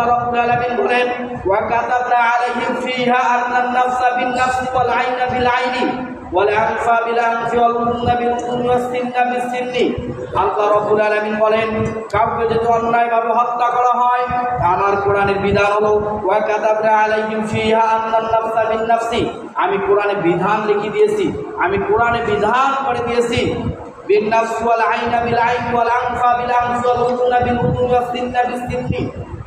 আল্লাহ রাব্বুল আলামিন বলেন ওয়া কাতাবনা আলাইহিম ফিহা আন্নান নাফসা বিন নাফসি ওয়াল আইনা বিল আইনি ওয়াল আনফা বিল আনফি ওয়াল উযুনা বিল উযুনি ওয়াস সিন্না বিস সিন্নি। আল্লাহ রাব্বুল আলামিন বলেন কাউকে যদি অন্যায়ভাবে হত্যা করা হয়, আমার কোরআনের বিধান হলো ওয়া কাতাবনা আলাইহিম ফিহা আন্নান নাফসা বিন নাফসি, আমি কোরআনে বিধান লিখে দিয়েছি, আমি কোরআনে বিধান করে দিয়েছি বিন নাফসি ওয়াল আইনা বিল আইনি ওয়াল আনফা বিল আনফি ওয়াল উযুনা বিল উযুনি ওয়াস সিন্না বিস সিন্নি।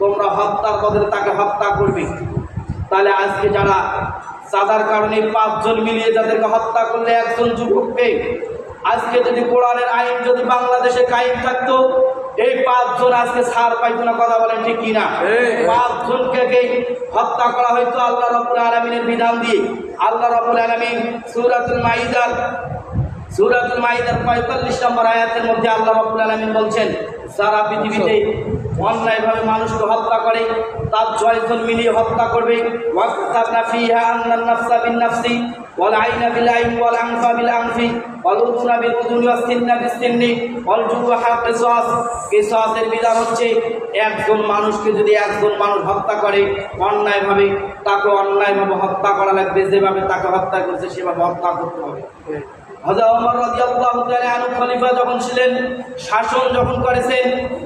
তোমরা হত্যার বদলে তাকে হত্যা করবে। তাহলে আজকে যারা সাদার কারণে 5 জন মিলিয়ে যাদেরকে হত্যা করলে একজন যুবককে, আজকে যদি কোরআনের আইন যদি বাংলাদেশে কায়েম থাকতো, এই 5 জন আজকে ছাড় পাইতো না। কথা বলেন ঠিক কিনা? 5 জনকে হত্যা করা হয়তো আল্লাহ রাব্বুল আলামিনের বিধান দিয়ে। আল্লাহ রাব্বুল আলামিন সূরাতুল মাইদার 45 নম্বর আয়াতের মধ্যে আল্লাহ রাব্বুল আলামিন বলছেন, যারা পৃথিবীতে অন্যায়ভাবে মানুষকে হত্যা করে তার 6 জন মিলিয়ে হত্যা করবে। ওয়াকাতাবনা ফিহা আন্নান নাফসা বিন নাফসি ওয়াল আইনা বিল আইনি ওয়াল আনফা বিল আনফি ওয়াল উযুনা বিল উযুনি ওয়াস সিন্না বিস সিন্নি ওয়াল জুরুহা কিসাস। কিসাসের বিধান হচ্ছে একজন মানুষকে যদি একজন মানুষ হত্যা করে অন্যায়ভাবে, তাকে অন্যায়ভাবে হত্যা করা লাগবে, যেভাবে তাকে হত্যা করেছে সেভাবে হত্যা করতে হবে। হযরত ওমর রাদিয়াল্লাহু তাআলা আনহু খলিফা যখন ছিলেন, শাসন যখন করেছেন,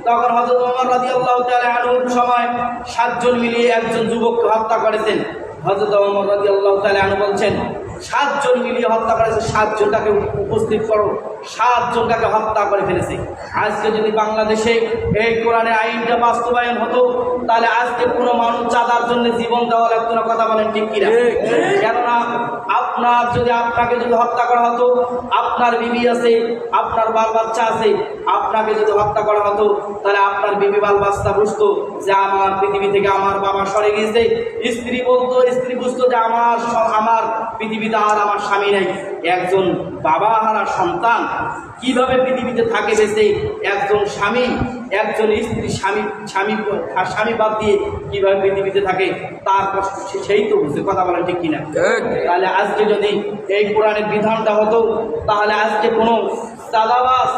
তখন হযরত ওমর রাদিয়াল্লাহু তাআলা আনহুর সময় 7 জন মিলিয়ে একজন যুবককে হত্যা করেছেন। হযরত ওমর রাদিয়াল্লাহু তাআলা আনহু বলছেন 7 জন মিলিয়ে হত্যা করেছে, 7 জনটাকে উপস্থিত করো, 7 জনটাকে হত্যা করে ফেলেছে। আজকে যদি বাংলাদেশে এই কোরআনের আইনটা বাস্তবায়ন হতো, তাহলে আজকে কোনো মানুষ চাঁদার জন্য জীবন দেওয়া লাগতো না। কথা বলেন ঠিক কিনা? কেননা আপনাকে যদি হত্যা করা হতো, আপনার বিবি আছে, আপনার বাল বাচ্চা আছে, আপনাকে যদি হত্যা করা হতো, তাহলে আপনার বিবি বাল বাচ্চা বুঝতো যে আমার পৃথিবী থেকে আমার বাবা সরে গিয়েছে। স্ত্রী বুঝতো যে আমার পৃথিবীতে আর আমার স্বামী নেই। একজন বাবা হারা সন্তান কিভাবে পৃথিবীতে থাকে বেঁচে, একজন স্বামী একজন স্ত্রী স্বামী বাদ দিয়ে কিভাবে পৃথিবীতে থাকে, তার কষ্ট সেই তো বুঝে। কথা বলেন ঠিক কিনা? তাহলে আজকে যদি এই কোরআনের বিধানটা হতো, তাহলে আজকে কোনো চাঁদাবাজ,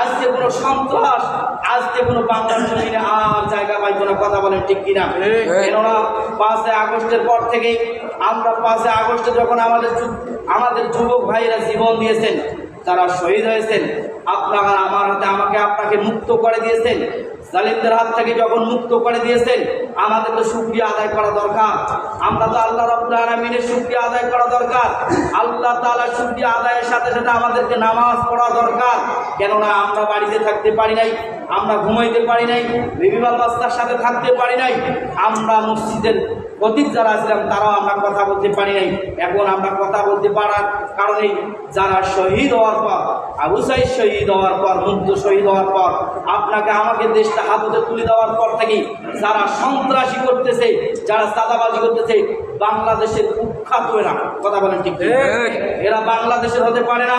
আজকে কোনো সন্ত্রাস, আজকে কোনো বাংলার জমিনে আর জায়গা পাইতো না। কথা বলেন ঠিক কিনা? কেননা 5 আগস্টের পর থেকে আমরা 5 আগস্টে যখন আমাদের যুবক ভাইয়েরা জীবন দিয়েছেন, তারা শহীদ হয়েছেন, আপনারা আমার হাতে আপনাকে মুক্ত করে দিয়েছেন, জালিমদের হাত থেকে যখন মুক্ত করে দিয়েছেন, আমাদের তো শুকরিয়া আদায় করা দরকার। আমরা তো আল্লাহ রাব্বুল আলামিনের শুকরিয়া আদায় করা দরকার। আল্লাহ তাআলার শুকরিয়া আদায়ের সাথে সাথে আমাদেরকে নামাজ পড়া দরকার। কেননা আমরা বাড়িতে থাকতে পারি নাই, আমরা ঘুমাইতে পারি নাই, বিবি বাল বাচ্চার সাথে থাকতে পারি নাই, আমরা মসজিদের অতীত যারা ছিলাম তারাও আমরা কথা বলতে পারি নাই। এখন আমরা কথা বলতে পারার কারণে যারা শহীদ হওয়ার পর, আবু সাঈদ শহীদ হওয়ার পর, মুগ্ধ শহীদ হওয়ার পর, আপনাকে আমাকে দেশটা হাতে তুলে দেওয়ার পর থেকে যারা সন্ত্রাসী করতেছে, যারা চাঁদাবাজি করতেছে, বাংলাদেশের কুখ্যাত এরা। কথা বলেন ঠিক? এরা বাংলাদেশের হতে পারে না।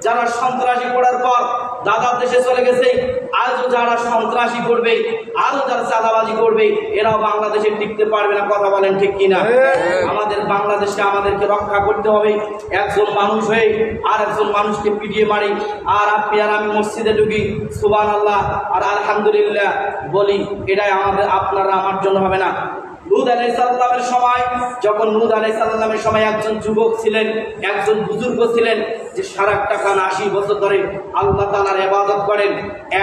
যারা সন্ত্রাসী করার পর দাদার দেশে চলে গেছে, আজও যারা সন্ত্রাসী করবে, আরও যারা চাঁদাবাজি করবে, এরাও বাংলাদেশে টিকতে পারবে না। কথা বলেন ঠিক কিনা? আমাদের বাংলাদেশে আমাদেরকে রক্ষা করতে হবে। একজন মানুষ হয়ে আর একজন মানুষকে পিটিয়ে মারি, আর আপনি আর আমি মসজিদে ঢুকি, সুবহানাল্লাহ আর আলহামদুলিল্লাহ বলি, এটাই আপনারা আমার জন্য হবে না। লূত আলাইহিস সালামের সময়, যখন লূত আলাইহিস সালামের সময় একজন যুবক ছিলেন, একজন বুজুর্গ ছিলেন, যে 80 বছর ধরে আল্লাহ তাআলার ইবাদত করেন,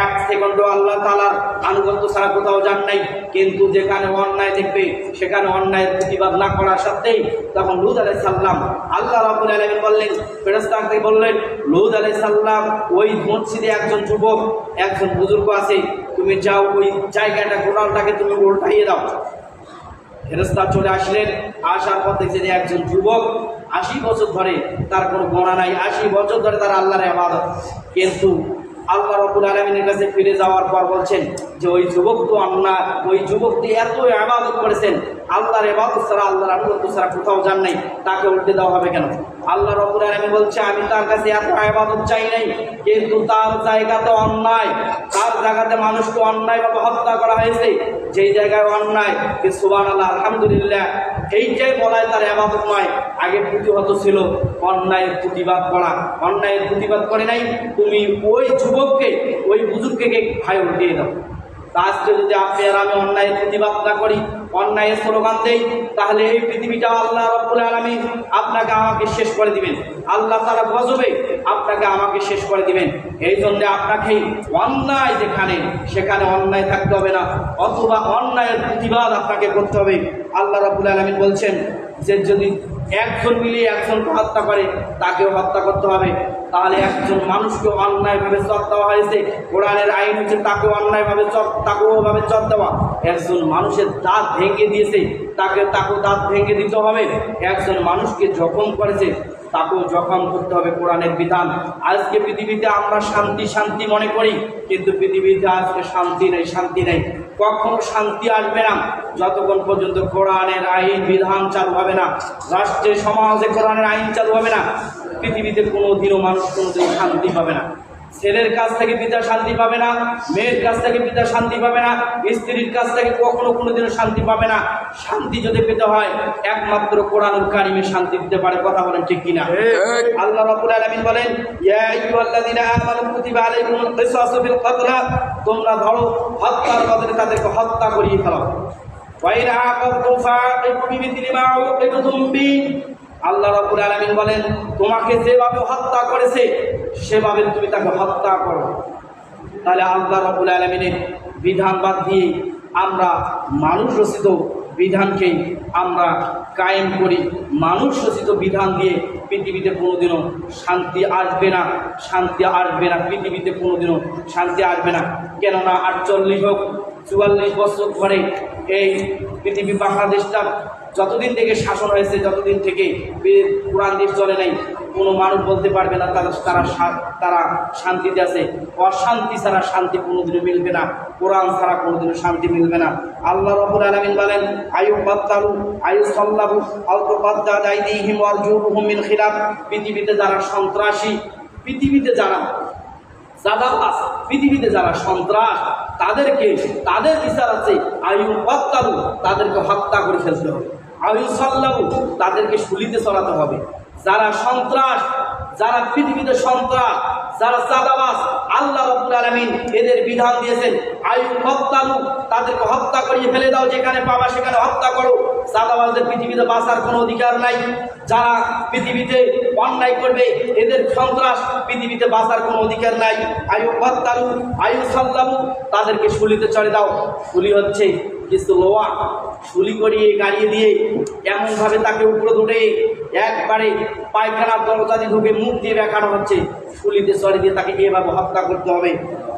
1 সেকেন্ডও আল্লাহ তাআলার আনুগত্য ছাড়া কোথাও যান নাই। কিন্তু যেখানে অন্যায় দেখবে সেখানে অন্যায়ের প্রতিবাদ না করার সত্ত্বেই তখন লূত আলাইহিস সালাম, আল্লাহ রাব্বুল আলামিন বললেন, ফেরেশতাকে বললেন, লূত আলাইহিস সালাম ওই মসজিদে একজন যুবক, একজন বুজুর্গ আছে, তুমি যাও ওই জায়গাটা, গোড়ালটাকে তুমি উল্টাইয়ে দাও। ফেরেশতা চলে আসলেন, আসার পর দেখছে যে একজন যুবক 80 বছর ধরে, তার কোনো গোনা নাই, 80 বছর ধরে তার আল্লাহর ইবাদত। কিন্তু আল্লাহ রাব্বুল আলামিনের কাছে ফিরে যাওয়ার পর বলছেন যে ওই যুবক তো ওই যুবকটি এত ইবাদত করেছেন, আল্লাহর ইবাদত ছাড়া, আল্লাহর আনুগত্য ছাড়া কোথাও যান নাই, তাকে উল্টে দেওয়া হবে কেন? আল্লাহ রাব্বুল আলামিন বলছে, আমি তার কাছে এত ইবাদত চাই নাই, কিন্তু তার জায়গাতে অন্যায়, তার জায়গাতে মানুষকে অন্যায়ভাবে হত্যা করা হয়েছে, যেই জায়গায় অন্যায়, সুবহানাল্লাহ আলহামদুলিল্লাহ, এইটাই বলায় তার ইবাদত নয়। আগে প্রতিহত ছিল অন্যায়ের প্রতিবাদ করা, অন্যায়ের প্রতিবাদ করে নাই, তুমি ওই যুবককে, ওই বুজুর্গকে ভাই উল্টিয়ে দাও। তা আজকে যদি আপনি আর আমি অন্যায়ের প্রতিবাদ না করি, অন্যায়ের স্লোগান দেই, তাহলে এই পৃথিবীটা আল্লাহ রাব্বুল আলামিন আপনাকে আমাকে শেষ করে দিবেন। আল্লাহ তাআলা গজবে আপনাকে আমাকে শেষ করে দিবেন। এই জন্য আপনাকে অন্যায় যেখানে সেখানে অন্যায় থাকতে হবে না, অথবা অন্যায়ের প্রতিবাদ আপনাকে করতে হবে। আল্লাহ রাব্বুল আলামিন বলছেন যে যদি একজন মিলিয়ে একজনকে হত্যা করে তাকেও হত্যা করতে হবে। তাহলে একজন মানুষকে অন্যায়ভাবে চর দেওয়া হয়েছে, কোরআনের আইন হচ্ছে তাকেও অন্যায়ভাবে তাকেওভাবে চর দেওয়া। একজন মানুষের দাঁত ভেঙে দিয়েছে, তাকেও দাঁত ভেঙে দিতে হবে। একজন মানুষকে জখম করেছে, তাকেও জখম করতে হবে, কোরআনের বিধান। আজকে পৃথিবীতে আমরা শান্তি শান্তি মনে করি, কিন্তু পৃথিবীতে আজকে শান্তি নেই, শান্তি নেই। কখনো শান্তি আসবে না যতক্ষণ পর্যন্ত কোরআনের আইন বিধান চালু হবে না, রাষ্ট্রে সমাজে কোরআনের আইন চালু হবে না। পৃথিবীতে কোনোদিনও মানুষ কোনোদিন শান্তি পাবে না। ছেলের কাছ থেকে পিতা শান্তি পাবে না, মেয়ের কাছ থেকে পিতা শান্তি পাবে না, স্ত্রীর কাছ থেকে কখনো কোনোদিনও শান্তি পাবে না। শান্তি যদি পেতে হয় একমাত্র কোরআনুল কারিমে শান্তি দিতে পারে। কথা বলেন ঠিক কিনা? আল্লাহ রাব্বুল আলামিন বলেন, ইয়া আইয়ুহাল্লাযীনা আমানু কুতিবা আলাইকুমুল কিসাসু ফিল কতলা, তোমরা ধরো হত্যার বদলে তাদেরকে হত্যা করিয়ে ফেলো। ওয়া ইন আকাবতুম ফাআকিবু বিমিথলি মা উকিবতুম বি, আল্লাহ রাব্বুল আলামিন বলেন তোমাকে যেভাবে হত্যা করেছে সেভাবে তুমি তাকে হত্যা করো। তাহলে আল্লাহ রাব্বুল আলামিনের বিধান বাদ দিয়ে আমরা মানুষ রচিত বিধানকে আমরা কায়েম করি। মানুষ রচিত বিধান দিয়ে পৃথিবীতে কোনোদিনও শান্তি আসবে না, শান্তি আসবে না, পৃথিবীতে কোনোদিনও শান্তি আসবে না। কেননা 48 হোক 44 বছর ধরে এই পৃথিবী বাংলাদেশটা যতদিন থেকে শাসন হয়েছে, যতদিন থেকে কোরআন দেশ চলে নাই, কোনো মানুষ বলতে পারবে না তারা শান্তিতে আছে। অশান্তি ছাড়া শান্তি কোনোদিনও মিলবে না, কোরআন ছাড়া কোনোদিনও শান্তি মিলবে না। আল্লাহ রাব্বুল আলামিন বলেন, আয়ু বাত্তালু আয়ু সাল্লাবু আও তুবাদ্দাদ আইদিহিম ওয়ারজুলুহুম মিন খিলাফ, পৃথিবীতে যারা সন্ত্রাসী, পৃথিবীতে যারা জাদাবাস, পৃথিবীতে যারা সন্ত্রাস, তাদেরকে তাদের বিচার আছে। আয়ু বাত্তালু, তাদেরকে হত্যা করে ফেলতে হবে। আয়ু সাল্লাবু, তাদেরকে শুলিতে চড়াতে হবে। যারা সন্ত্রাস, যারা পৃথিবীতে সন্ত্রাস, যারা চাঁদাবাজ, আল্লাহ রাব্বুল আলামিন এদের বিধান দিয়েছেন আয়ু হত্যালু, তাদেরকে হত্যা করিয়ে ফেলে দাও, যেখানে পাবা সেখানে হত্যা করো। চাঁদাবাজদের পৃথিবীতে বাঁচার কোনো অধিকার নাই। যারা পৃথিবীতে অন্যায় করবে এদের সন্ত্রাস, পৃথিবীতে বাঁচার কোনো অধিকার নাই। আয়ু হত্যালু আয়ু সাল্লাবু, তাদেরকে শুলিতে চড়ে দাও। শুলি হচ্ছে কিছু লোয়া, শুলি করিয়ে গাড়িয়ে দিয়ে এমনভাবে তাকে উপরে ধরে একবারে পায়খানার দরজা দিয়ে ঢুকে মুখ দিয়ে দেখানো হচ্ছে, শুলিতে চড়ে দিয়ে তাকে এভাবে হত্যা করতে হবে।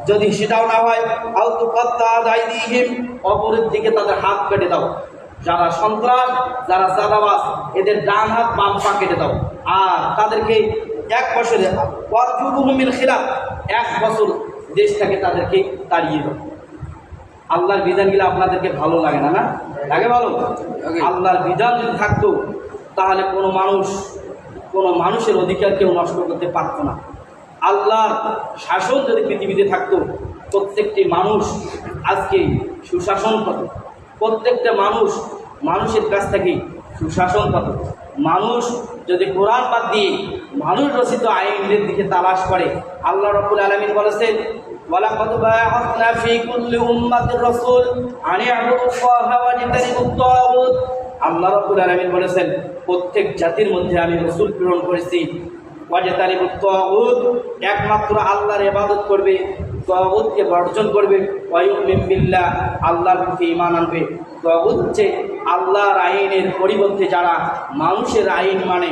যদি সেটাও না হয় আউতু কত্তা দায় দিহিম, অপরের দিকে তাদের হাত কেটে দাও। যারা সন্ত্রাস, যারা চাঁদাবাজ, এদের ডান হাত বাম পা কেটে দাও। আর তাদেরকে 1 বছরে ওয়ারজুলুহুম মিন খিলাফ, 1 বছর দেশ থেকে তাদেরকে তাড়িয়ে দাও। আল্লাহর বিধানগুলো আপনাদেরকে ভালো লাগে না? না লাগে? ভালো। আল্লাহর বিধান যদি থাকতো তাহলে কোনো মানুষের অধিকার কেউ নষ্ট করতে পারত না। আল্লাহর শাসন যদি পৃথিবীতে থাকতো, প্রত্যেকটি মানুষ আজকে সুশাসন পেত, প্রত্যেকটা মানুষের কাছ থেকে সুশাসন পেত। মানুষ যদি কোরআন বাদ দিয়ে মানুষ রচিত আইনের দিকে তালাশ করে, আল্লাহ রাব্বুল আলামিন বলেছেন, ওয়ালাকাদ বা'আসনা ফী কুল্লি উম্মাতির রাসূল আন ই'বুদুল্লাহা ওয়াজতানিবুত তাগুত। আল্লাহ রাব্বুল আলামিন বলেছেন প্রত্যেক জাতির মধ্যে আমি রাসূল প্রেরণ করেছি। ওয়াজতানিবুত তাগুত, একমাত্র আল্লাহর ইবাদত করবে, তাগুতকে বর্জন করবে। ওয়া ইউমিন বিল্লাহ, আল্লাহর প্রতি ঈমান আনবে। তাগুত হচ্ছে আল্লাহর আইনের পরিবর্তে যারা মানুষের আইন মানে,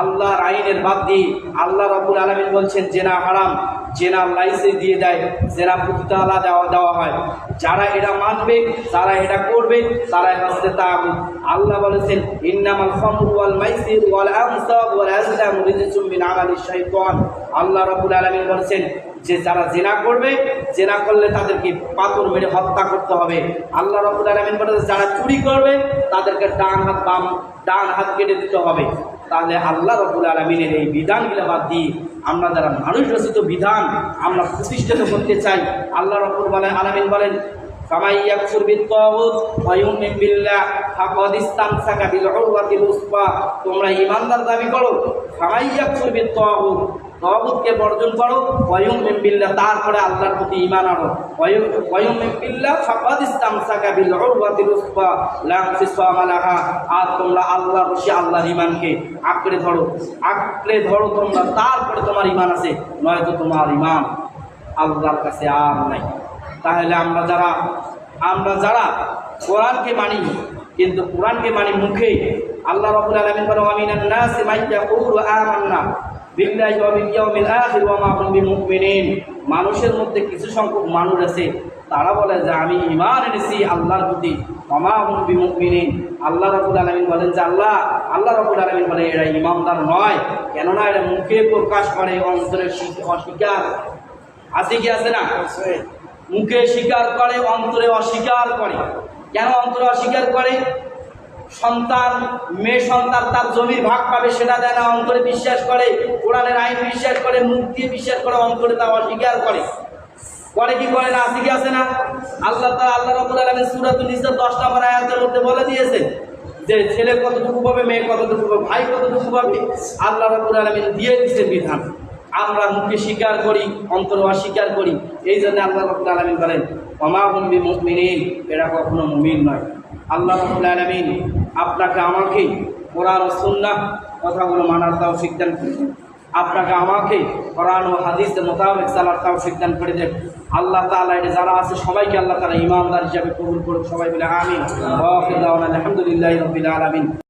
আল্লাহর আইনের বাদ দিয়ে আল্লাহ রাব্বুল আলামিন বলছেন জেনা হারাম, জেনা লাইসেন্স দিয়ে দেয়, জেনা প্রতিতালা দেওয়া হয়। যারা এটা মানবে, যারা এটা করবে, তারা হচ্ছে তাগুত। আল্লাহ বলেছেন ইন্নামাল খামরু ওয়াল মাইসির ওয়াল আনসাব ওয়াল আজলাম রিজসুম মিন আমালিশ শাইতান। আল্লাহ রাব্বুল আলামিন বলেছেন যে যারা জেনা করবে, জেনা করলে তাদেরকে পাথর মেরে হত্যা করতে হবে। আল্লাহ রাব্বুল আলামিন বলেছেন যারা চুরি করবে তাদেরকে ডান হাত কেটে দিতে হবে। তাহলে আল্লাহ রাব্বুল আলামিনের এই বিধানগুলো বাদ দিয়ে আমরা যারা মানুষ রচিত বিধান আমরা প্রতিষ্ঠিত করতে চাই, আল্লাহ রাব্বুল আলামিন বলেন ফামান ইয়াকফুর বিত-তাগুত ওয়া ইউমিন বিল্লাহ ফাকাদ ইসতামসাকা বিল উরওয়াতিল উসবা। তোমরা ঈমানদার দাবি করো, ফামান ইয়াকফুর বিত-তাগুত, তাগুতকে বর্জন করো, ওয়ায়ুমিন বিল্লাহ, তারপরে আল্লাহর প্রতি ঈমান আনো। ওয়ায়ুমিন বিল্লাহ ফাকাদ ইসতামসাকা বিল উরওয়াতিল উসফা লা ইনফিসামা লাহা। আর তোমরা আল্লাহর রশি, আল্লাহর ঈমানকে আঁকড়ে ধরো তোমরা, তারপরে তোমার ঈমান আছে, নয়তো তোমার ঈমান আল্লাহর কাছে আর নাই। তাহলে আমরা যারা কোরআনকে মানি, কিন্তু কোরআনকে মানি মুখে, আল্লাহ রাব্বুল আলামিন বলেন ওয়ামিনান নাসি মান ইয়াকুলু আমান্না বিল্লাহি ওয়া বিল ইয়াউমিল আখির ওয়া মা হুম বিমুমিনিন। মানুষের মধ্যে কিছু সংখ্যক মানুষ আছে, তারা বলে যে আমি ঈমান এনেছি আল্লাহর প্রতি, ওয়া মা হুম বিমুমিনিন। আল্লাহ রাব্বুল আলামিন বলেন যে আল্লাহ রাব্বুল আলামিন বলে এরা ঈমানদার নয়, কেননা এরা মুখে প্রকাশ করে, অন্তরে অস্বীকার আছে কি আছে না? মুখে স্বীকার করে, অন্তরে অস্বীকার করে। কেন অন্তরে অস্বীকার করে? মেয়ে সন্তান তার জমির ভাগ পাবে সেটা দেয় না, অন্তরে বিশ্বাস করে। কোরআনের আইন বিশ্বাস করে, মুখ দিয়ে বিশ্বাস করে, অন্তরে তা অস্বীকার করে কি করে না? আছে কি আছে না? আল্লাহ রাব্বুল আলামিন সূরাতুন নিসা 10 নম্বর আয়াতের মধ্যে বলে দিয়েছে যে ছেলে কতটুকু পাবে, মেয়ে কতটুকু পাবে, ভাই কতটুকু পাবে। আল্লাহ রাব্বুল আলামিন দিয়ে দিয়েছে বিধান। আমরা মুখে স্বীকার করি, অন্তরে অস্বীকার করি। এই জন্য আল্লাহ রাব্বুল আলামিন বলেন ওয়া মা হুম বিমুমিনিন, এরা কখনো মুমিন নয়। আল্লাহ রাব্বুল আলামিন আপনাকে আমাকে কোরআন ও সুন্নাহ কথাগুলো মানার তৌফিক দান করে দেন। আপনাকে আমাকে কোরআন ও হাদিসের মোতাবেক চলার তৌফিক দান করে দেন। আল্লাহ তাআলা এটা যারা আছে সবাইকে আল্লাহ তাআলা ঈমানদার হিসেবে কবুল করুন। সবাই বলে আমিন। ওয়া আখিরু দাওয়ানা আলহামদুলিল্লাহি রাব্বিল আলামিন।